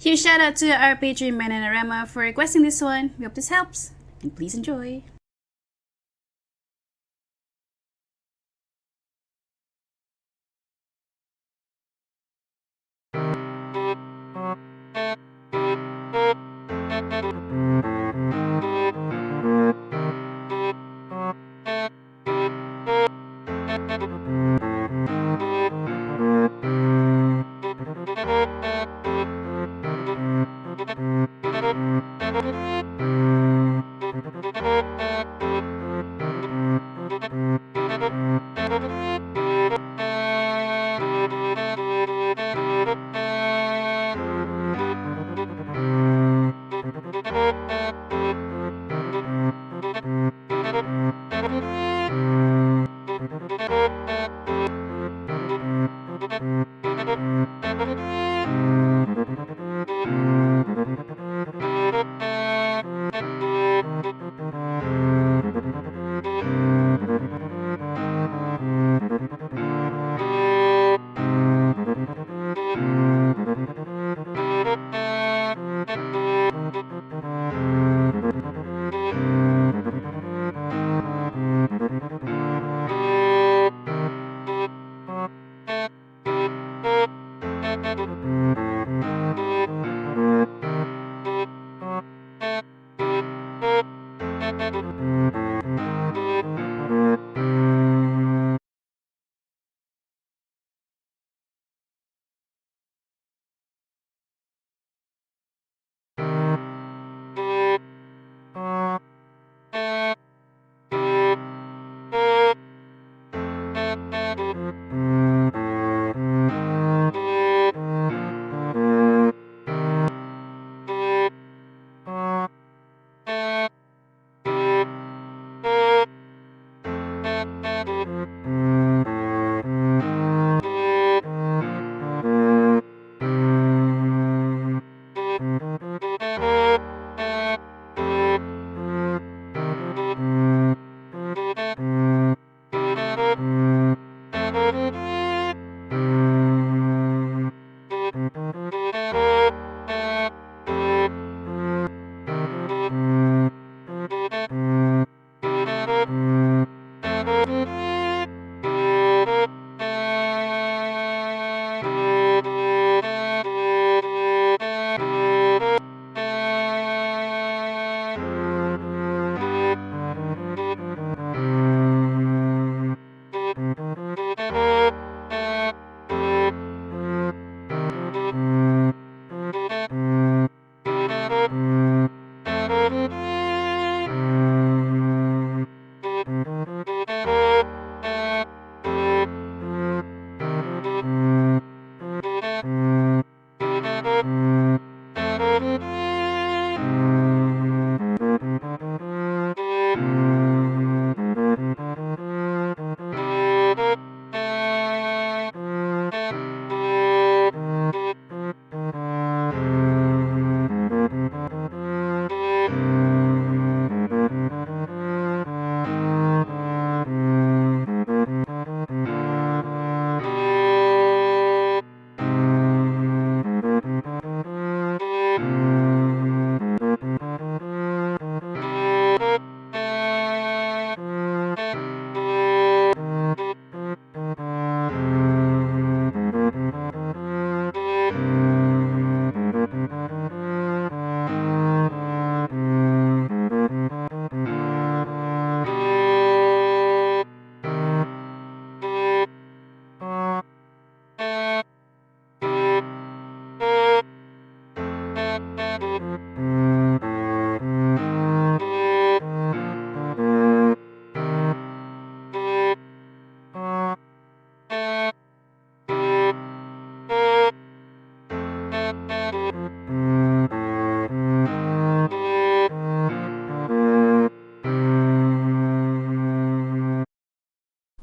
Huge shout out to our patron Mananarama for requesting this one. We hope this helps, and please enjoy.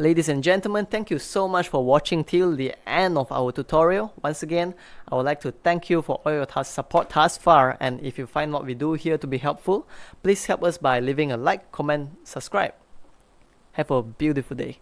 Ladies and gentlemen, thank you so much for watching till the end of our tutorial. Once again, I would like to thank you for all your support thus far, and if you find what we do here to be helpful, please help us by leaving a like, comment, subscribe. Have a beautiful day.